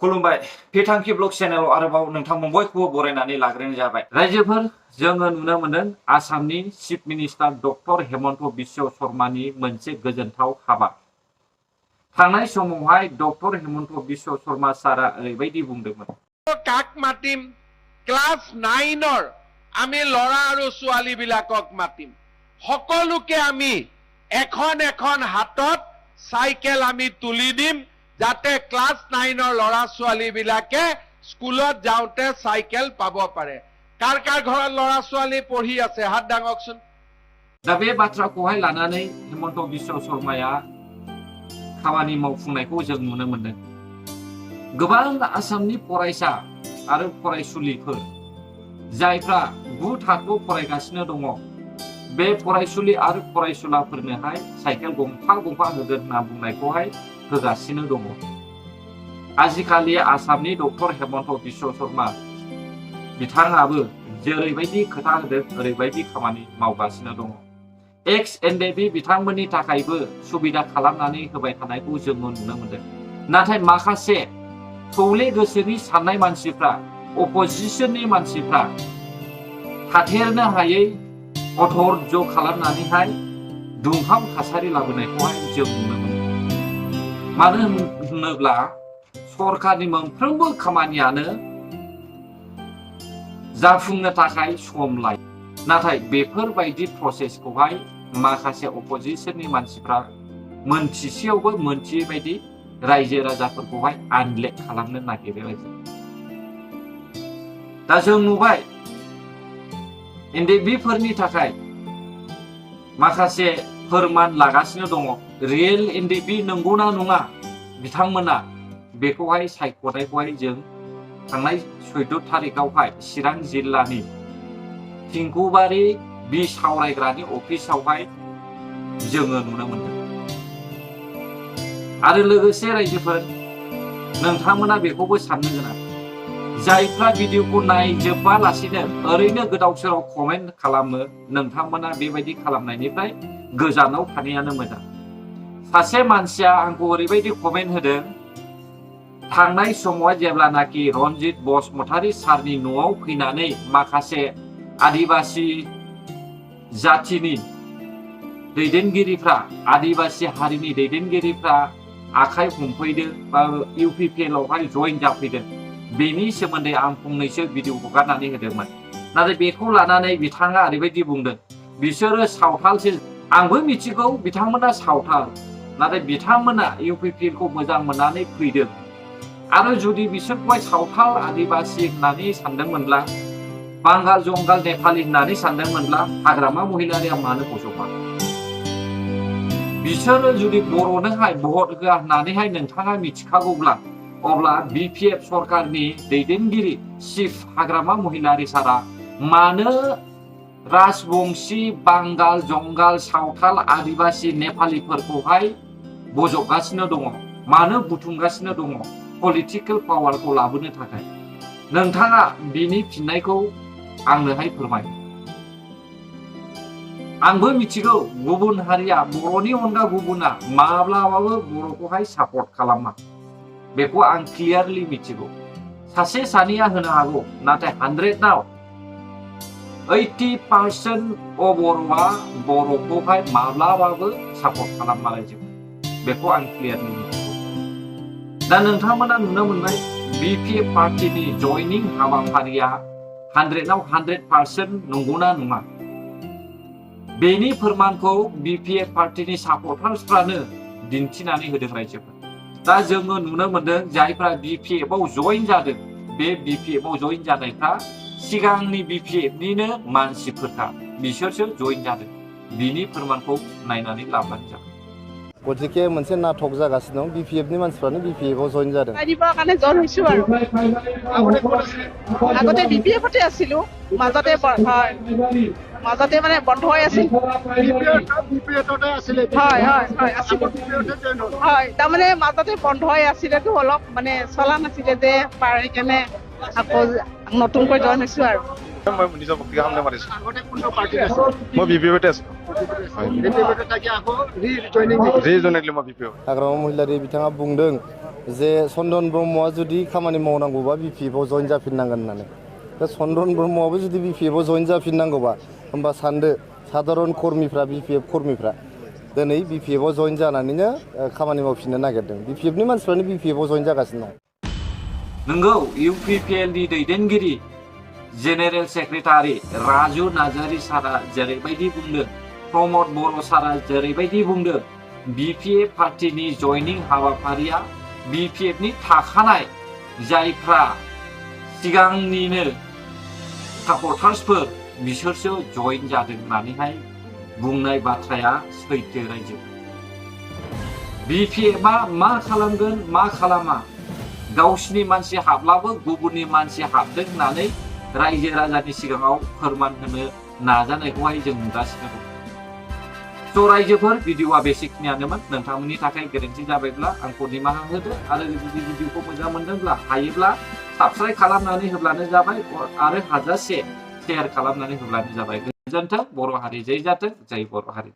खुलुमबाय फेथांखि ब्लग चेनेलाव आरोबाव नोंथांमोन बयखौबो बरायनानै लाग्रोनाय जाबाय। रायजोफोर जोङो नुनो मोनदों आसामनि chief minister doctor Himanta Biswa शर्मानि मोनसे गोजोनथाव हाबा। थांनाय समावहाय डक्टर हेमन्त बिश्व शर्मा सारा ओरैबायदि बुंदोंमोन, কাক মাতিম ক্লাস 9ৰ আমি লৰা আৰু ছোৱালী বিলাকক মাতিম, সকলোকে আমি এখন এখন হাতত সাইকেল আমি তুলি দিম যাতে ক্লাস 9ৰ লৰা ছোৱালী বিলাকে স্কুলত যাওঁতে সাইকেল পাব পাৰে। কাৰ কাৰ ঘৰত লৰা ছোৱালী পঢ়ি আছে হাত দাঙকচোন। दा बे बाथ्राखौहाय लानानै हेमन्त बिश्व शर्माया खामानि मावफुंनायखौ जों नुनो मोनदों। गोबां आसामनि फरायसा आरो फरायसुलिफोर जायफ्रा 9 थाखोआव फरायगासिनो दङ, बे फरायसुलि आरो फरायसुलाफोरनोहाय साइकेल गंफा गंफा होगोन होनना बुंनायखौहाय होगासिनो दङ। आजिखालि आसामनि डक्टर हेमन्त बिश्व शर्मा बिथाङाबो जेरैबायदि खोथा होदों ओरैबायदि खामानि मावगासिनो दङ। एक्स एनडेबि बिथांमोननि थाखायबो सुबिदा खालामनानै होबाय थानायखौ जोङो नुनो मोनदों। नाथाय माखासे थौले गोसोनि साननाय मानसिफ्रा, अपोजिशननि मानसिफ्रा थाथेरनो हायै अधर्ज खालामनानैहाय दुंहाव थासारि लाबोनायखौहाय जों नुनो मोनो। मानो होनोब्ला सरकारनि मोनफ्रोमबो खामानियानो जाफुंनो थाखाय सम लायो। नाथाय बेफोरबायदि प्रसेसखौहाय माखासे अपोजिशननि मानसिफ्रा मोनथिसेयावबो मोनथियै बायदि रायजो राजाफोरखौहाय आनलेट खालामनो नागिरो। दा जों नुबाय एनडेबिफोरनि थाखाय माखासे फोरमान लागासिनो दङ। रियेल एनडेबि नंगौना नङा बिथांमोना बेखौहाय सायख'नायखौहाय जों थांनाय 14 थारिखआवहाय चिरां जिल्लानि थिंखुबारि बिसावरायग्रानि अफिसावहाय जोङो नुनो मोनदों। आरो लोगोसे रायजोफोर नोंथांमोना बेखौबो साननो गोनां, जायफ्रा भिडिअखौ नायजोबालासिनो ओरैनो गोदाव सोराव कमेन्ट खालामो, नोंथांमोना बेबायदि खालामनायनिफ्राय गोजानाव थानायानो मोजां। सासे मानसिया आंखौ ओरैबायदि कमेन्ट होदों, थांनाय समाव जेब्लानाखि रनजित बसुमतारी सारनि न'आव फैनानै माखासे आदिबासी जाथिनि दैदेनगिरिफ्रा, आदिबासी हारिनि दैदेनगिरिफ्रा आखाइ हमफैदों बा इउपिपिएलआवहाय जइन जाफैदों, बेनि सोमोन्दै आं फंनैसो भिडिअ हगारनानै होदोंमोन। नाथाय बेखौ लानानै बिथाङा ओरैबायदि बुंदों, बिसोरो सावथालसो। आंबो मिथिगौ बिथांमोना सावथाल, नाथाय बिथांमोना इउपिपिएलखौ मोजां मोननानै फैदों। आरो जुदि बिसोरखौहाय सावथाल आदिबासी होननानै सानदोंमोनब्ला, बांगाल जंगाल नेपालि होननानै सानदोंमोनब्ला हाग्रामा महिलारिया मानो गजबा? बिसोरो जुदि बर'नोहाय भट होआ होननानैहाय नोंथाङा मिथिखागौब्ला, अब्ला बिपिएफ सरकारनि दैदेनगिरि चिफ हाग्रामा महिलारि सारा मानो राजबंशी बांगाल जंगाल सावथाल आदिबासी नेपालिफोरखौहाय बजबगासिनो दङ, मानो बुथुमगासिनो दङ पलिटिकेल पावारखौ लाबोनो थाखाय? नोंथाङा बिनि फिननायखौ आंनोहाय फोरमाय। आंबो मिथिगौ गुबुन हारिया बर'नि अनगा गुबुना माब्लाबाबो बर'खौहाय सापर्ट खालामा, बेखौ आं क्लियारलि मिथिगौ। सासे सानैया होनो हागौ, नाथाय 100आव 80% बर'आ बर'खौहाय माब्लाबाबो सापर्ट खालामा रायजो, बेखौ आं क्लियारलि मिथिगौ। दा नोंथांमोना नुनो मोनबाय बिपिएफ पार्टिनि जयनिं हाबाफारिया 100आव 100% नंगौना नङा? बेनि फोरमानखौ बिपिएफ पार्टिनि सापर्टार्सफ्रानो दिन्थिनानै होदों रायजोफोर। दा जोङो नुनो मोनदों जायफ्रा बिपिएफआव जइन जादों, बे बिपिएफआव जइन जानायफ्रा सिगांनि बिपिएफनिनो मानसिफोरखा, बिसोरसो जइन जादों। बिनि फोरमानखौ नायनानै लाब्लानो जाबाय। गतिके मोनसे नाटक जागासिनो दं, बिपिएफनि मानसिफ्रानो बिपिएफआव जइन जादों। কাৰণে জইন হৈছো আৰু আগতে বিপিএফতে আছিলো, মাজতে মানে বন্ধ হৈ আছিল। হয়, তাৰমানে মাজতে বন্ধ হৈ আছিলেতো, অলপ মানে চলা নাছিলে যে, পাৰি কেনে আকৌ নতুনকৈ জইন হৈছো আৰু। মই নিজৰ বক্তব্য সামনে মাৰিছো। মই বিপিএফতে আছো। हाग्रामा महिलारि बिथाङा बुंदों जे चन्दन ब्रह्मआ जुदि खामानि मावनांगौबा BPF आव जइन जाफिननांगोन होननानै दा चन्दन ब्रह्मआबो जुदि BPF आव जइन जाफिननांगौबा होमबा सानदो साधारन कर्मिफ्रा BPF कर्मिफ्रा दिनै BPF आव जइन जानानैनो खामानि मावफिननो नागिरदों BPF नि मानसिफ्रानो BPF आव जइन जागासिनो दं नंगौ UPPL नि दैदेनगिरि जेनेरेल सेक्रेटारि राजु नार्जारि सारा जेरैबायदि बुंदों प्रमद बर' सारा जेरैबायदि बुंदों BPF पार्टीनि जयनिं हाबाफारिया BPF नि थाखानाय जायफ्रा सिगांनिनो सापर्टार्सफोर बिसोरसो जइन जादों होननानैहाय बुंनाय बाथ्राया सैथो रायजो BPF आ मा खालामगोन मा खालामा गावसिनि मानसि हाबलाबो गुबुननि मानसि हाबदों होननानै रायजो राजानि सिगाङाव फोरमान होनो नाजानायखौहाय जों नुगासिनो दं स' रायजोफोर भिडिअआ बेसिकनियानोमोन नोंथांमोननि थाखाय गोरोन्थि जाबायब्ला आंखौ निमाहा होदो आरो जुदि भिडिअखौ मोजां मोनदोंब्ला हायोब्ला साबस्क्राइब खालामनानै होब्लानो जाबाय आरो हाजासे शेयार खालामनानै होब्लानो जाबाय गोजोन्थों बर' हारि जै जाथों जै बर' हारि